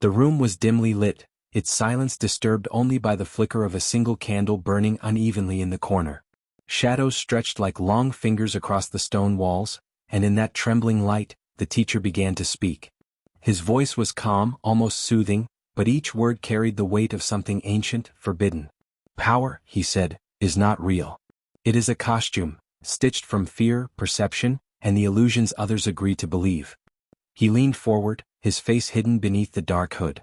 The room was dimly lit, its silence disturbed only by the flicker of a single candle burning unevenly in the corner. Shadows stretched like long fingers across the stone walls, and in that trembling light, the teacher began to speak. His voice was calm, almost soothing, but each word carried the weight of something ancient, forbidden. "Power," he said, "is not real. It is a costume, stitched from fear, perception, and the illusions others agree to believe." He leaned forward, his face hidden beneath the dark hood.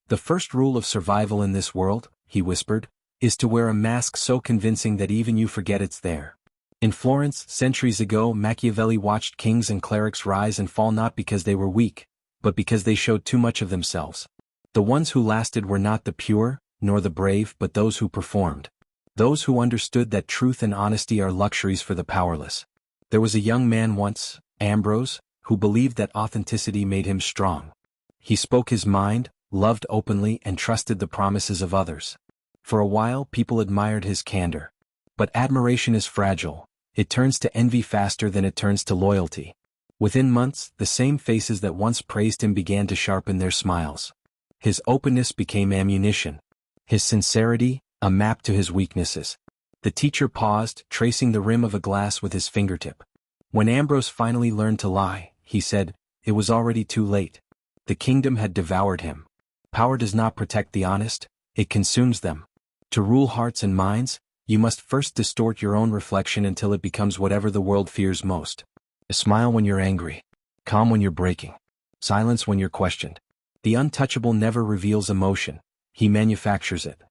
"The first rule of survival in this world," he whispered, "is to wear a mask so convincing that even you forget it's there." In Florence, centuries ago, Machiavelli watched kings and clerics rise and fall not because they were weak, but because they showed too much of themselves. The ones who lasted were not the pure, nor the brave, but those who performed. Those who understood that truth and honesty are luxuries for the powerless. There was a young man once, Ambrose, who believed that authenticity made him strong. He spoke his mind, loved openly, and trusted the promises of others. For a while, people admired his candor. But admiration is fragile. It turns to envy faster than it turns to loyalty. Within months, the same faces that once praised him began to sharpen their smiles. His openness became ammunition. His sincerity, a map to his weaknesses. The teacher paused, tracing the rim of a glass with his fingertip. When Ambrose finally learned to lie, he said, it was already too late. The kingdom had devoured him. Power does not protect the honest, it consumes them. To rule hearts and minds, you must first distort your own reflection until it becomes whatever the world fears most. Smile when you're angry. Calm when you're breaking. Silence when you're questioned. The untouchable never reveals emotion. He manufactures it.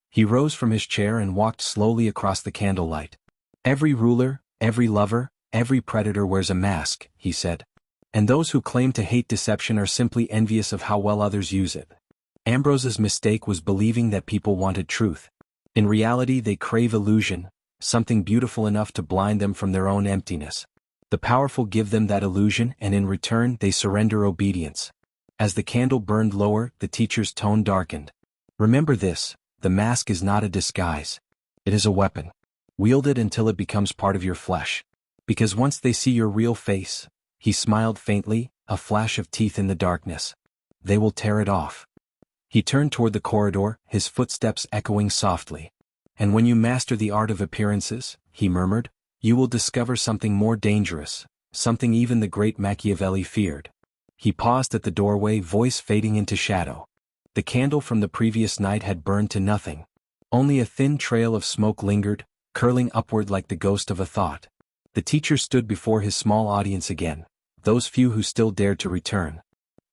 He rose from his chair and walked slowly across the candlelight. Every ruler, every lover, every predator wears a mask, he said. And those who claim to hate deception are simply envious of how well others use it. Ambrose's mistake was believing that people wanted truth. In reality, they crave illusion, something beautiful enough to blind them from their own emptiness. The powerful give them that illusion, and in return they surrender obedience. As the candle burned lower, the teacher's tone darkened. Remember this, the mask is not a disguise. It is a weapon. Wield it until it becomes part of your flesh. Because once they see your real face, he smiled faintly, a flash of teeth in the darkness, they will tear it off. He turned toward the corridor, his footsteps echoing softly. And when you master the art of appearances, he murmured, you will discover something more dangerous, something even the great Machiavelli feared. He paused at the doorway, voice fading into shadow. The candle from the previous night had burned to nothing. Only a thin trail of smoke lingered, curling upward like the ghost of a thought. The teacher stood before his small audience again, those few who still dared to return.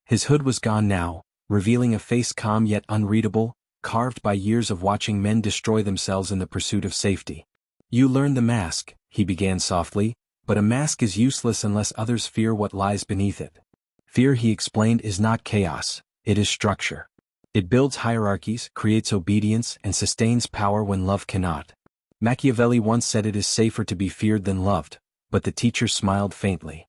His hood was gone now, revealing a face calm yet unreadable, carved by years of watching men destroy themselves in the pursuit of safety. You learn the mask, he began softly, but a mask is useless unless others fear what lies beneath it. Fear, he explained, is not chaos, it is structure. It builds hierarchies, creates obedience, and sustains power when love cannot. Machiavelli once said it is safer to be feared than loved, but the teacher smiled faintly.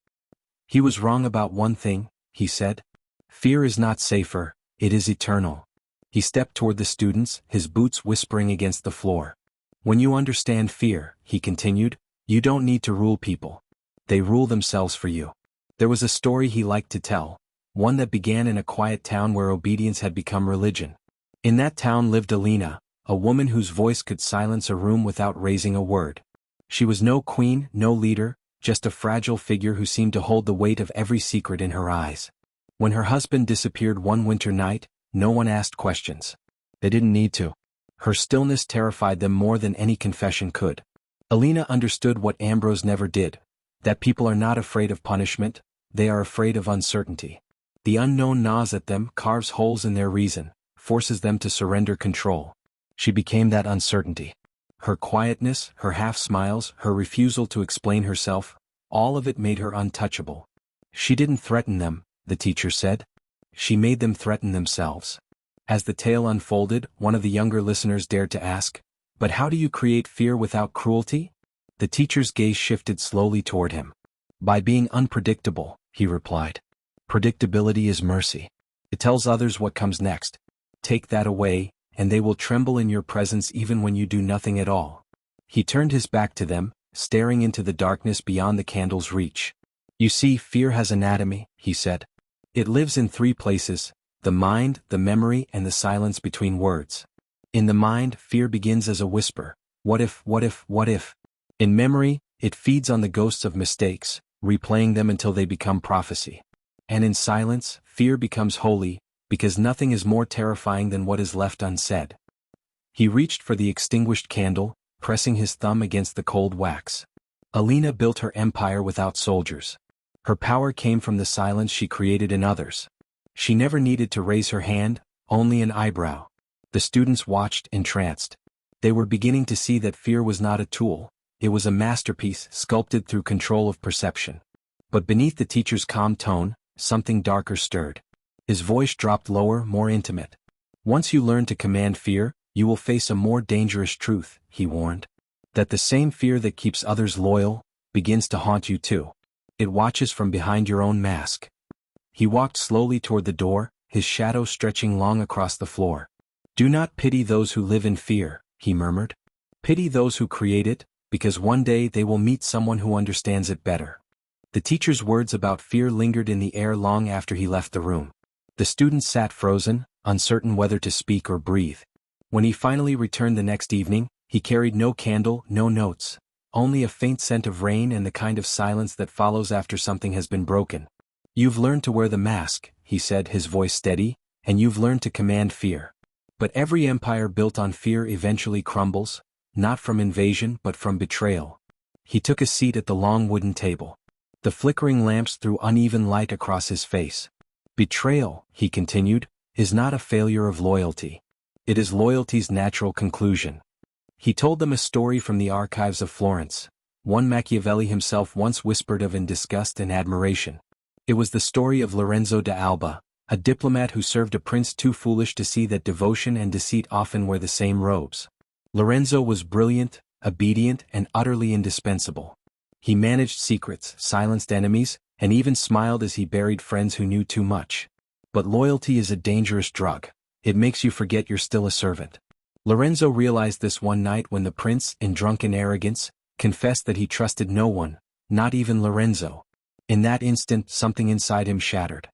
He was wrong about one thing, he said. Fear is not safer, it is eternal. He stepped toward the students, his boots whispering against the floor. When you understand fear, he continued, you don't need to rule people. They rule themselves for you. There was a story he liked to tell, one that began in a quiet town where obedience had become religion. In that town lived Alina, a woman whose voice could silence a room without raising a word. She was no queen, no leader, just a fragile figure who seemed to hold the weight of every secret in her eyes. When her husband disappeared one winter night, no one asked questions. They didn't need to. Her stillness terrified them more than any confession could. Alina understood what Ambrose never did, that people are not afraid of punishment, they are afraid of uncertainty. The unknown gnaws at them, carves holes in their reason, forces them to surrender control. She became that uncertainty. Her quietness, her half-smiles, her refusal to explain herself, all of it made her untouchable. She didn't threaten them, the teacher said. She made them threaten themselves. As the tale unfolded, one of the younger listeners dared to ask, but how do you create fear without cruelty? The teacher's gaze shifted slowly toward him. By being unpredictable, he replied. Predictability is mercy. It tells others what comes next. Take that away, and they will tremble in your presence even when you do nothing at all. He turned his back to them, staring into the darkness beyond the candle's reach. You see, fear has anatomy, he said. It lives in 3 places, the mind, the memory, and the silence between words. In the mind, fear begins as a whisper. What if, what if, what if? In memory, it feeds on the ghosts of mistakes, replaying them until they become prophecy. And in silence, fear becomes holy, because nothing is more terrifying than what is left unsaid. He reached for the extinguished candle, pressing his thumb against the cold wax. Alina built her empire without soldiers. Her power came from the silence she created in others. She never needed to raise her hand, only an eyebrow. The students watched, entranced. They were beginning to see that fear was not a tool, it was a masterpiece sculpted through control of perception. But beneath the teacher's calm tone, something darker stirred. His voice dropped lower, more intimate. Once you learn to command fear, you will face a more dangerous truth, he warned. That the same fear that keeps others loyal, begins to haunt you too. It watches from behind your own mask. He walked slowly toward the door, his shadow stretching long across the floor. Do not pity those who live in fear, he murmured. Pity those who create it, because one day they will meet someone who understands it better. The teacher's words about fear lingered in the air long after he left the room. The students sat frozen, uncertain whether to speak or breathe. When he finally returned the next evening, he carried no candle, no notes, only a faint scent of rain and the kind of silence that follows after something has been broken. You've learned to wear the mask, he said, his voice steady, and you've learned to command fear. But every empire built on fear eventually crumbles, not from invasion but from betrayal. He took a seat at the long wooden table. The flickering lamps threw uneven light across his face. Betrayal, he continued, is not a failure of loyalty. It is loyalty's natural conclusion. He told them a story from the archives of Florence, one Machiavelli himself once whispered of in disgust and admiration. It was the story of Lorenzo da Alba, a diplomat who served a prince too foolish to see that devotion and deceit often wear the same robes. Lorenzo was brilliant, obedient, and utterly indispensable. He managed secrets, silenced enemies, and even smiled as he buried friends who knew too much. But loyalty is a dangerous drug. It makes you forget you're still a servant. Lorenzo realized this one night when the prince, in drunken arrogance, confessed that he trusted no one, not even Lorenzo. In that instant, something inside him shattered.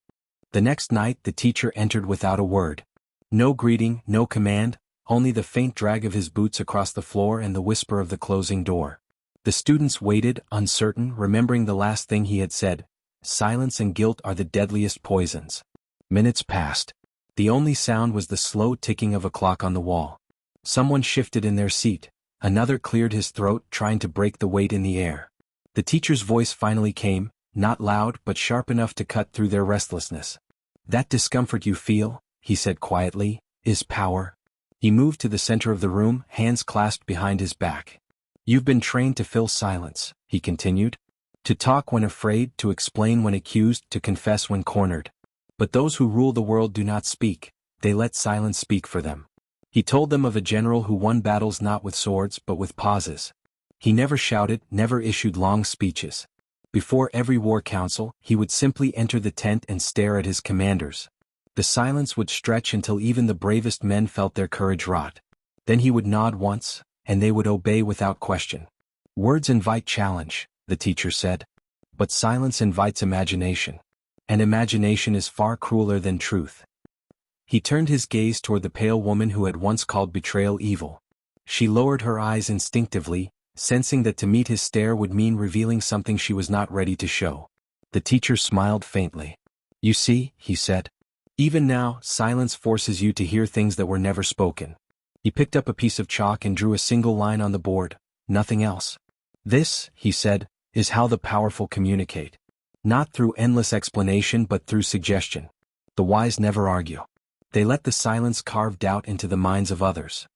The next night, the teacher entered without a word. No greeting, no command, only the faint drag of his boots across the floor and the whisper of the closing door. The students waited, uncertain, remembering the last thing he had said. Silence and guilt are the deadliest poisons. Minutes passed. The only sound was the slow ticking of a clock on the wall. Someone shifted in their seat. Another cleared his throat, trying to break the weight in the air. The teacher's voice finally came, not loud but sharp enough to cut through their restlessness. That discomfort you feel, he said quietly, is power. He moved to the center of the room, hands clasped behind his back. You've been trained to fill silence, he continued. To talk when afraid, to explain when accused, to confess when cornered. But those who rule the world do not speak, they let silence speak for them. He told them of a general who won battles not with swords but with pauses. He never shouted, never issued long speeches. Before every war council, he would simply enter the tent and stare at his commanders. The silence would stretch until even the bravest men felt their courage rot. Then he would nod once, and they would obey without question. Words invite challenge, the teacher said. But silence invites imagination. And imagination is far crueler than truth. He turned his gaze toward the pale woman who had once called betrayal evil. She lowered her eyes instinctively, sensing that to meet his stare would mean revealing something she was not ready to show. The teacher smiled faintly. You see, he said. Even now, silence forces you to hear things that were never spoken. He picked up a piece of chalk and drew a single line on the board, nothing else. This, he said, is how the powerful communicate. Not through endless explanation but through suggestion. The wise never argue. They let the silence carve doubt into the minds of others.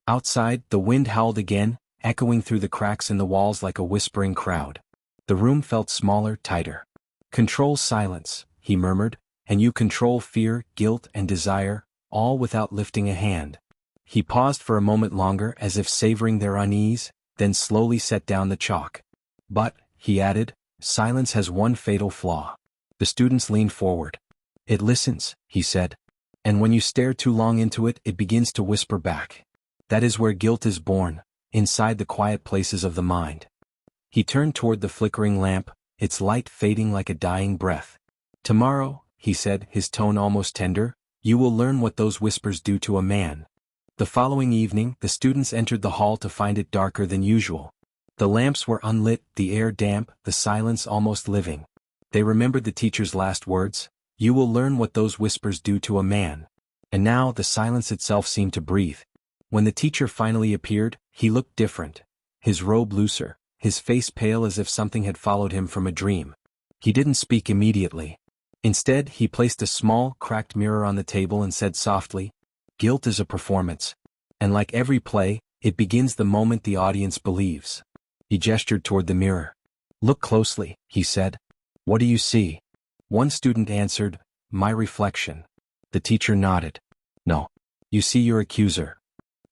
Outside, the wind howled again, echoing through the cracks in the walls like a whispering crowd. The room felt smaller, tighter. Control silence, he murmured, and you control fear, guilt, and desire, all without lifting a hand. He paused for a moment longer as if savoring their unease, then slowly set down the chalk. But, he added, silence has one fatal flaw. The students leaned forward. It listens, he said. And when you stare too long into it, it begins to whisper back. That is where guilt is born, inside the quiet places of the mind. He turned toward the flickering lamp, its light fading like a dying breath. Tomorrow, he said, his tone almost tender, You will learn what those whispers do to a man. The following evening, the students entered the hall to find it darker than usual. The lamps were unlit, the air damp, the silence almost living. They remembered the teacher's last words, "You will learn what those whispers do to a man." And now the silence itself seemed to breathe. When the teacher finally appeared, he looked different. His robe looser, his face pale as if something had followed him from a dream. He didn't speak immediately. Instead, he placed a small, cracked mirror on the table and said softly, "Guilt is a performance. And like every play, it begins the moment the audience believes." He gestured toward the mirror. "Look closely," he said. "What do you see?" One student answered, "My reflection." The teacher nodded. "No. You see your accuser."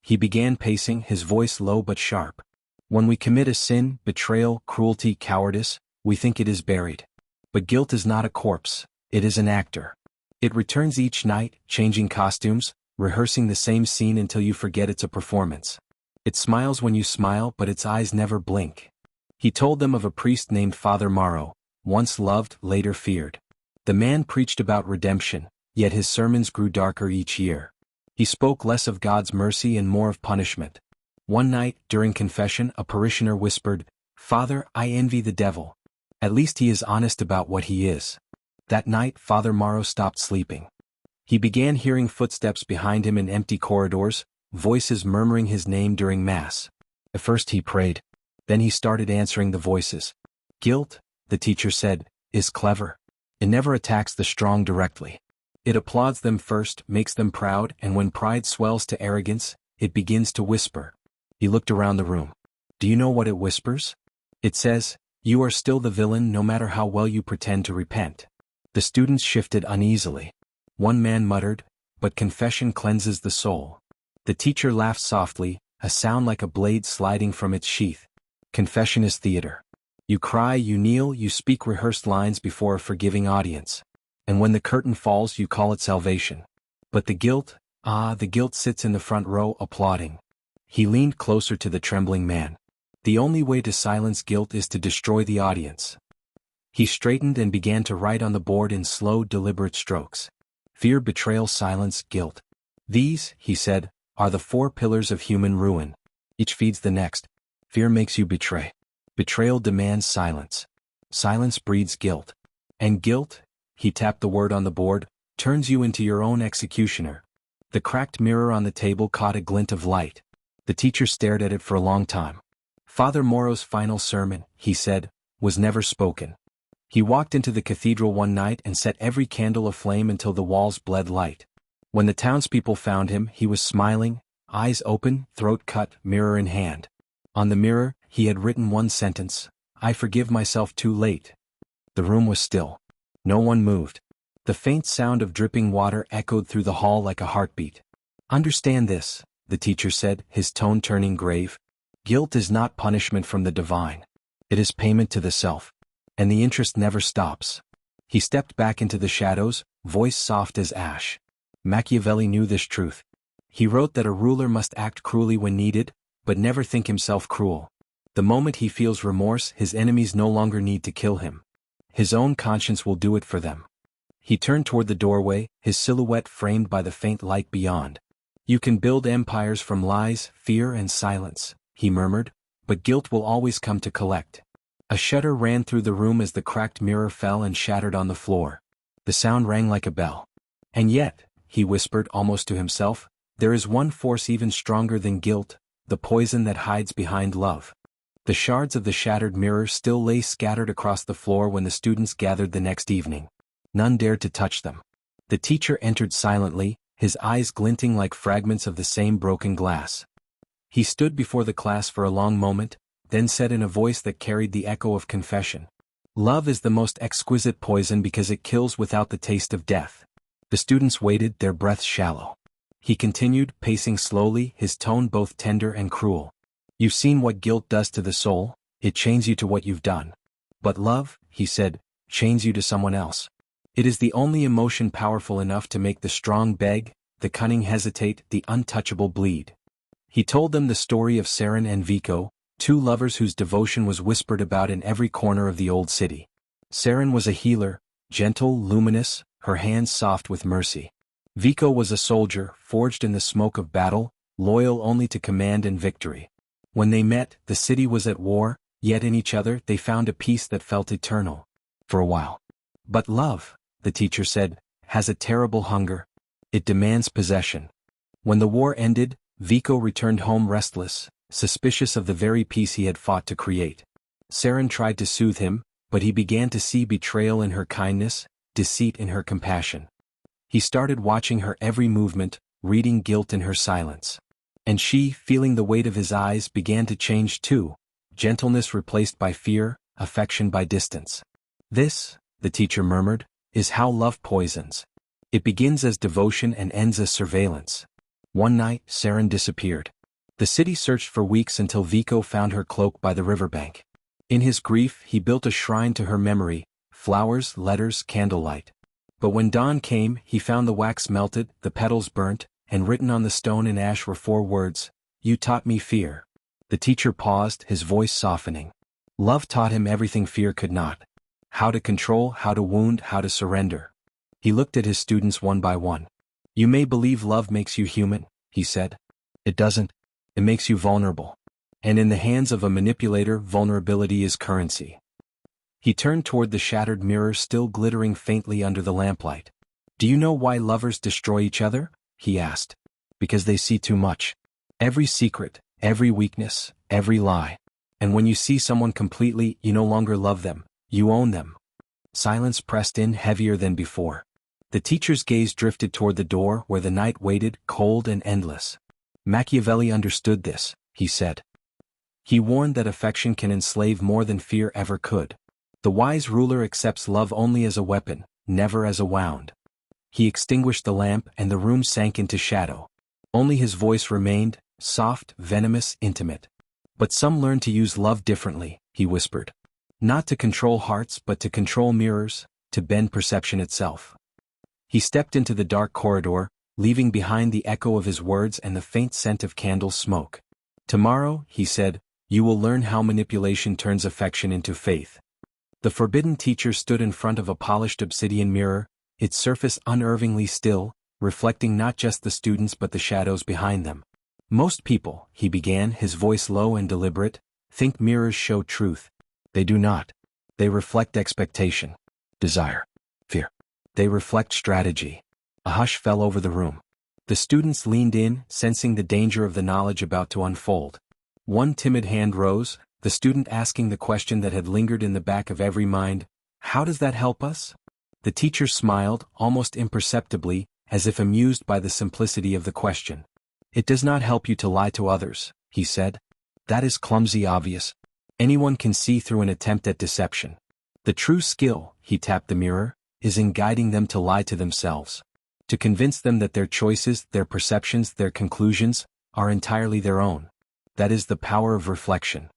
He began pacing, his voice low but sharp. "When we commit a sin, betrayal, cruelty, cowardice, we think it is buried. But guilt is not a corpse, it is an actor. It returns each night, changing costumes, rehearsing the same scene until you forget it's a performance. It smiles when you smile, but its eyes never blink." He told them of a priest named Father Morrow, once loved, later feared. The man preached about redemption, yet his sermons grew darker each year. He spoke less of God's mercy and more of punishment. One night, during confession, a parishioner whispered, "Father, I envy the devil. At least he is honest about what he is." That night, Father Morrow stopped sleeping. He began hearing footsteps behind him in empty corridors, voices murmuring his name during Mass. At first he prayed. Then he started answering the voices. "Guilt," the teacher said, "is clever. It never attacks the strong directly. It applauds them first, makes them proud, and when pride swells to arrogance, it begins to whisper." He looked around the room. "Do you know what it whispers? It says, 'You are still the villain no matter how well you pretend to repent.'" The students shifted uneasily. One man muttered, "But confession cleanses the soul." The teacher laughed softly, a sound like a blade sliding from its sheath. "Confession is theater. You cry, you kneel, you speak rehearsed lines before a forgiving audience. And when the curtain falls, you call it salvation. But the guilt sits in the front row applauding." He leaned closer to the trembling man. "The only way to silence guilt is to destroy the audience." He straightened and began to write on the board in slow, deliberate strokes. "Fear, betrayal, silence, guilt. These," he said, "are the 4 pillars of human ruin. Each feeds the next. Fear makes you betray. Betrayal demands silence. Silence breeds guilt. And guilt," he tapped the word on the board, "turns you into your own executioner." The cracked mirror on the table caught a glint of light. The teacher stared at it for a long time. "Father Morrow's final sermon," he said, "was never spoken. He walked into the cathedral one night and set every candle aflame until the walls bled light. When the townspeople found him, he was smiling, eyes open, throat cut, mirror in hand. On the mirror, he had written one sentence, 'I forgive myself too late.'" The room was still. No one moved. The faint sound of dripping water echoed through the hall like a heartbeat. "Understand this," the teacher said, his tone turning grave. "Guilt is not punishment from the divine. It is payment to the self. And the interest never stops." He stepped back into the shadows, voice soft as ash. Machiavelli knew this truth. He wrote that a ruler must act cruelly when needed, but never think himself cruel. The moment he feels remorse, his enemies no longer need to kill him. His own conscience will do it for them. He turned toward the doorway, his silhouette framed by the faint light beyond. "You can build empires from lies, fear, and silence," he murmured, "but guilt will always come to collect." A shudder ran through the room as the cracked mirror fell and shattered on the floor. The sound rang like a bell. "And yet," he whispered almost to himself, "there is one force even stronger than guilt, the poison that hides behind love." The shards of the shattered mirror still lay scattered across the floor when the students gathered the next evening. None dared to touch them. The teacher entered silently, his eyes glinting like fragments of the same broken glass. He stood before the class for a long moment, then said in a voice that carried the echo of confession, "Love is the most exquisite poison because it kills without the taste of death." The students waited, their breaths shallow. He continued, pacing slowly, his tone both tender and cruel. "You've seen what guilt does to the soul, it chains you to what you've done. But love," he said, "chains you to someone else. It is the only emotion powerful enough to make the strong beg, the cunning hesitate, the untouchable bleed." He told them the story of Saren and Vico, two lovers whose devotion was whispered about in every corner of the old city. Saren was a healer, gentle, luminous, her hands soft with mercy. Vico was a soldier, forged in the smoke of battle, loyal only to command and victory. When they met, the city was at war, yet in each other they found a peace that felt eternal. For a while. But love, the teacher said, has a terrible hunger. It demands possession. When the war ended, Vico returned home restless, suspicious of the very peace he had fought to create. Saren tried to soothe him, but he began to see betrayal in her kindness, deceit in her compassion. He started watching her every movement, reading guilt in her silence. And she, feeling the weight of his eyes, began to change too, gentleness replaced by fear, affection by distance. This, the teacher murmured, is how love poisons. It begins as devotion and ends as surveillance. One night, Saren disappeared. The city searched for weeks until Vico found her cloak by the riverbank. In his grief, he built a shrine to her memory, flowers, letters, candlelight. But when dawn came, he found the wax melted, the petals burnt, and written on the stone in ash were 4 words, "You taught me fear." The teacher paused, his voice softening. Love taught him everything fear could not. How to control, how to wound, how to surrender. He looked at his students one by one. "You may believe love makes you human," he said. "It doesn't. It makes you vulnerable. And in the hands of a manipulator, vulnerability is currency." He turned toward the shattered mirror still glittering faintly under the lamplight. "Do you know why lovers destroy each other?" he asked. "Because they see too much. Every secret, every weakness, every lie. And when you see someone completely, you no longer love them, you own them." Silence pressed in heavier than before. The teacher's gaze drifted toward the door where the night waited, cold and endless. "Machiavelli understood this," he said. He warned that affection can enslave more than fear ever could. The wise ruler accepts love only as a weapon, never as a wound. He extinguished the lamp and the room sank into shadow. Only his voice remained, soft, venomous, intimate. "But some learn to use love differently," he whispered. "Not to control hearts but to control mirrors, to bend perception itself." He stepped into the dark corridor, leaving behind the echo of his words and the faint scent of candle smoke. "Tomorrow," he said, "you will learn how manipulation turns affection into faith." The forbidden teacher stood in front of a polished obsidian mirror, its surface unervingly still, reflecting not just the students but the shadows behind them. "Most people," he began, his voice low and deliberate, "think mirrors show truth. They do not. They reflect expectation, desire, fear. They reflect strategy." A hush fell over the room. The students leaned in, sensing the danger of the knowledge about to unfold. One timid hand rose, the student asking the question that had lingered in the back of every mind, "How does that help us?" The teacher smiled, almost imperceptibly, as if amused by the simplicity of the question. "It does not help you to lie to others," he said. "That is clumsy obvious. Anyone can see through an attempt at deception. The true skill," he tapped the mirror, "is in guiding them to lie to themselves. To convince them that their choices, their perceptions, their conclusions, are entirely their own. That is the power of reflection."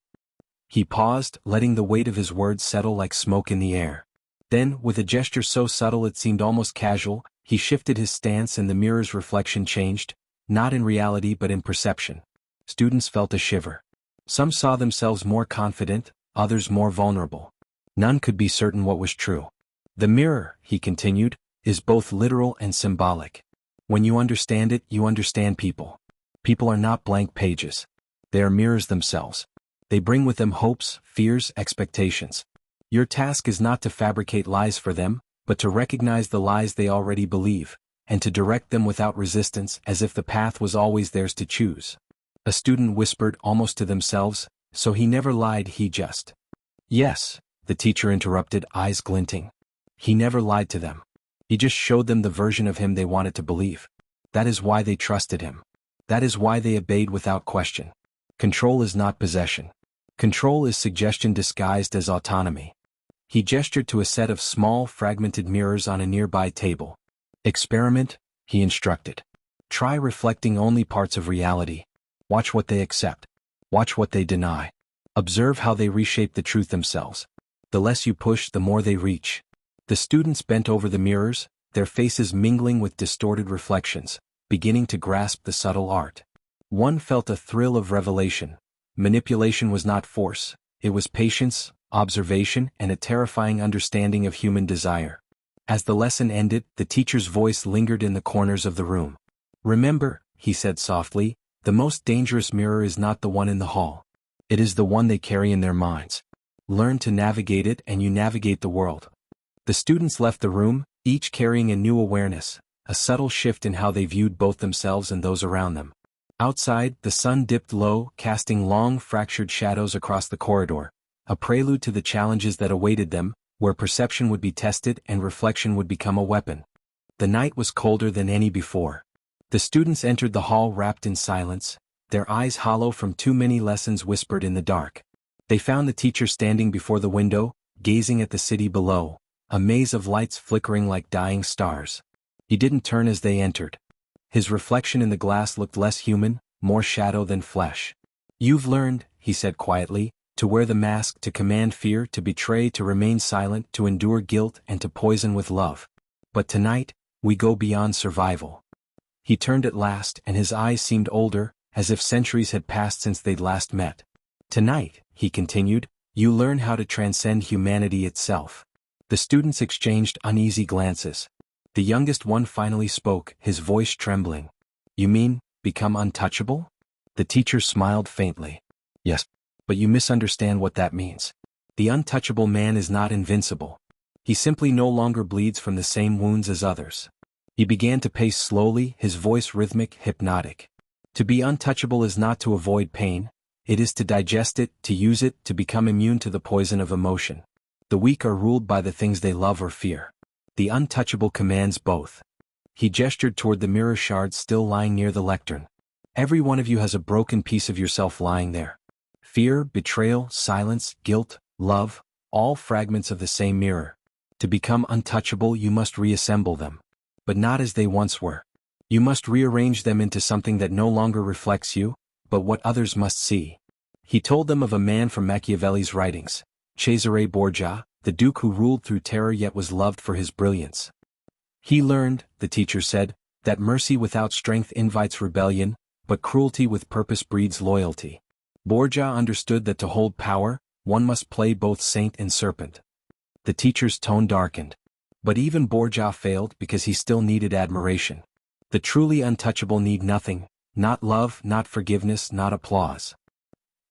He paused, letting the weight of his words settle like smoke in the air. Then, with a gesture so subtle it seemed almost casual, he shifted his stance and the mirror's reflection changed, not in reality but in perception. Students felt a shiver. Some saw themselves more confident, others more vulnerable. None could be certain what was true. "The mirror," he continued, "is both literal and symbolic. When you understand it, you understand people. People are not blank pages. They are mirrors themselves. They bring with them hopes, fears, expectations. Your task is not to fabricate lies for them, but to recognize the lies they already believe, and to direct them without resistance as if the path was always theirs to choose." A student whispered almost to themselves, "So he never lied, he just—" "Yes," the teacher interrupted, eyes glinting. "He never lied to them. He just showed them the version of him they wanted to believe. That is why they trusted him. That is why they obeyed without question. Control is not possession. Control is suggestion disguised as autonomy." He gestured to a set of small, fragmented mirrors on a nearby table. "Experiment," he instructed. "Try reflecting only parts of reality. Watch what they accept. Watch what they deny. Observe how they reshape the truth themselves. The less you push, the more they reach." The students bent over the mirrors, their faces mingling with distorted reflections, beginning to grasp the subtle art. One felt a thrill of revelation. Manipulation was not force, it was patience, observation, and a terrifying understanding of human desire. As the lesson ended, the teacher's voice lingered in the corners of the room. "Remember," he said softly, "the most dangerous mirror is not the one in the hall. It is the one they carry in their minds. Learn to navigate it and you navigate the world." The students left the room, each carrying a new awareness, a subtle shift in how they viewed both themselves and those around them. Outside, the sun dipped low, casting long, fractured shadows across the corridor, a prelude to the challenges that awaited them, where perception would be tested and reflection would become a weapon. The night was colder than any before. The students entered the hall wrapped in silence, their eyes hollow from too many lessons whispered in the dark. They found the teacher standing before the window, gazing at the city below, a maze of lights flickering like dying stars. He didn't turn as they entered. His reflection in the glass looked less human, more shadow than flesh. "You've learned," he said quietly, "to wear the mask, to command fear, to betray, to remain silent, to endure guilt, and to poison with love. But tonight, we go beyond survival." He turned at last, and his eyes seemed older, as if centuries had passed since they'd last met. "Tonight," he continued, "you learn how to transcend humanity itself." The students exchanged uneasy glances. The youngest one finally spoke, his voice trembling. "You mean, become untouchable?" The teacher smiled faintly. "Yes, but you misunderstand what that means. The untouchable man is not invincible. He simply no longer bleeds from the same wounds as others." He began to pace slowly, his voice rhythmic, hypnotic. "To be untouchable is not to avoid pain, it is to digest it, to use it, to become immune to the poison of emotion. The weak are ruled by the things they love or fear. The untouchable commands both." He gestured toward the mirror shards still lying near the lectern. "Every one of you has a broken piece of yourself lying there. Fear, betrayal, silence, guilt, love, all fragments of the same mirror. To become untouchable you must reassemble them. But not as they once were. You must rearrange them into something that no longer reflects you, but what others must see." He told them of a man from Machiavelli's writings, Cesare Borgia, the duke who ruled through terror yet was loved for his brilliance. "He learned," the teacher said, "that mercy without strength invites rebellion, but cruelty with purpose breeds loyalty. Borgia understood that to hold power, one must play both saint and serpent." The teacher's tone darkened. But even Borgia failed because he still needed admiration. The truly untouchable need nothing, not love, not forgiveness, not applause.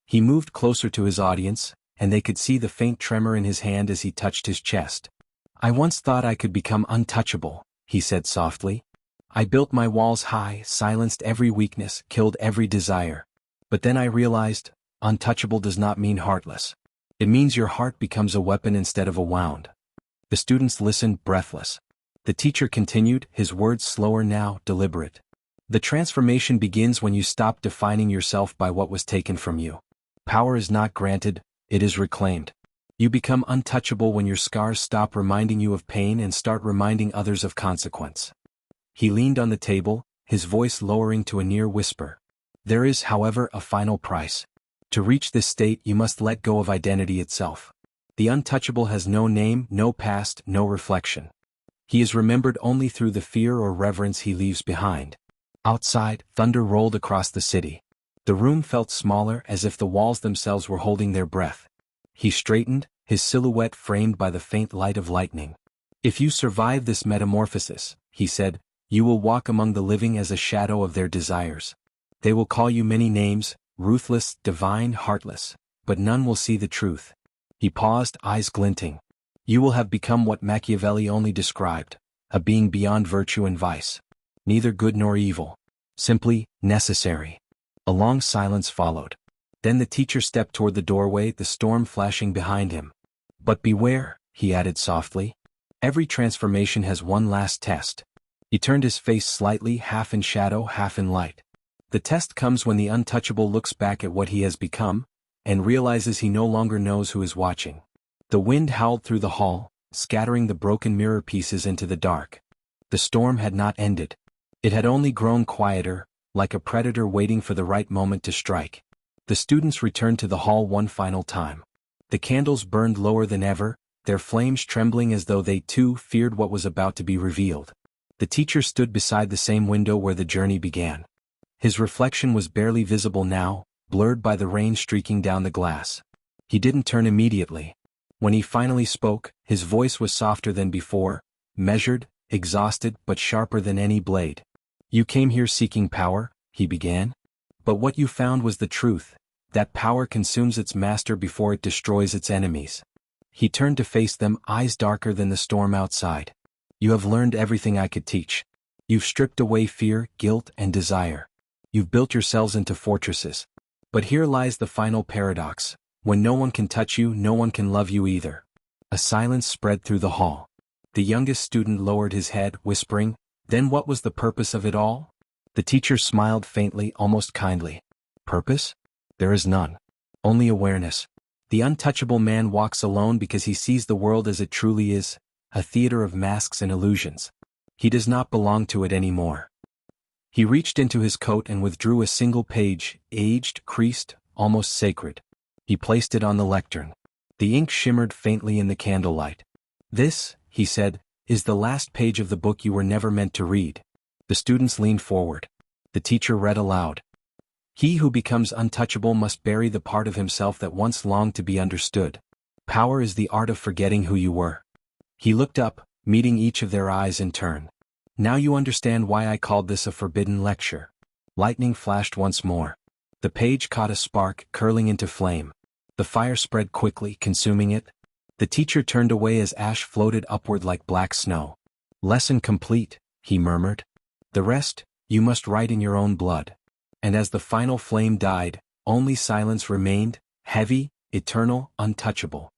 He moved closer to his audience, and they could see the faint tremor in his hand as he touched his chest. "I once thought I could become untouchable," he said softly. "I built my walls high, silenced every weakness, killed every desire. But then I realized, untouchable does not mean heartless. It means your heart becomes a weapon instead of a wound." The students listened, breathless. The teacher continued, his words slower now, deliberate. "The transformation begins when you stop defining yourself by what was taken from you. Power is not granted, it is reclaimed. You become untouchable when your scars stop reminding you of pain and start reminding others of consequence." He leaned on the table, his voice lowering to a near whisper. "There is, however, a final price. To reach this state you must let go of identity itself. The untouchable has no name, no past, no reflection. He is remembered only through the fear or reverence he leaves behind." Outside, thunder rolled across the city. The room felt smaller, as if the walls themselves were holding their breath. He straightened, his silhouette framed by the faint light of lightning. "If you survive this metamorphosis," he said, "you will walk among the living as a shadow of their desires. They will call you many names, ruthless, divine, heartless, but none will see the truth." He paused, eyes glinting. "You will have become what Machiavelli only described, a being beyond virtue and vice. Neither good nor evil. Simply, necessary." A long silence followed. Then the teacher stepped toward the doorway, the storm flashing behind him. "But beware," he added softly. "Every transformation has one last test." He turned his face slightly, half in shadow, half in light. "The test comes when the untouchable looks back at what he has become, and realizes he no longer knows who is watching." The wind howled through the hall, scattering the broken mirror pieces into the dark. The storm had not ended. It had only grown quieter, like a predator waiting for the right moment to strike. The students returned to the hall one final time. The candles burned lower than ever, their flames trembling as though they too feared what was about to be revealed. The teacher stood beside the same window where the journey began. His reflection was barely visible now, blurred by the rain streaking down the glass. He didn't turn immediately. When he finally spoke, his voice was softer than before. measured, exhausted but sharper than any blade. "You came here seeking power," he began. "But what you found was the truth, that power consumes its master before it destroys its enemies." He turned to face them, eyes darker than the storm outside. "You have learned everything I could teach. You've stripped away fear, guilt, and desire. You've built yourselves into fortresses. But here lies the final paradox. When no one can touch you, no one can love you either." A silence spread through the hall. The youngest student lowered his head, whispering, "Then what was the purpose of it all?" The teacher smiled faintly, almost kindly. "Purpose? There is none. Only awareness. The untouchable man walks alone because he sees the world as it truly is, a theater of masks and illusions. He does not belong to it anymore." He reached into his coat and withdrew a single page, aged, creased, almost sacred. He placed it on the lectern. The ink shimmered faintly in the candlelight. "This," he said, "is the last page of the book you were never meant to read." The students leaned forward. The teacher read aloud. "He who becomes untouchable must bury the part of himself that once longed to be understood. Power is the art of forgetting who you were." He looked up, meeting each of their eyes in turn. "Now you understand why I called this a forbidden lecture." Lightning flashed once more. The page caught a spark, curling into flame. The fire spread quickly, consuming it. The teacher turned away as ash floated upward like black snow. "Lesson complete," he murmured. "The rest, you must write in your own blood." And as the final flame died, only silence remained, heavy, eternal, untouchable.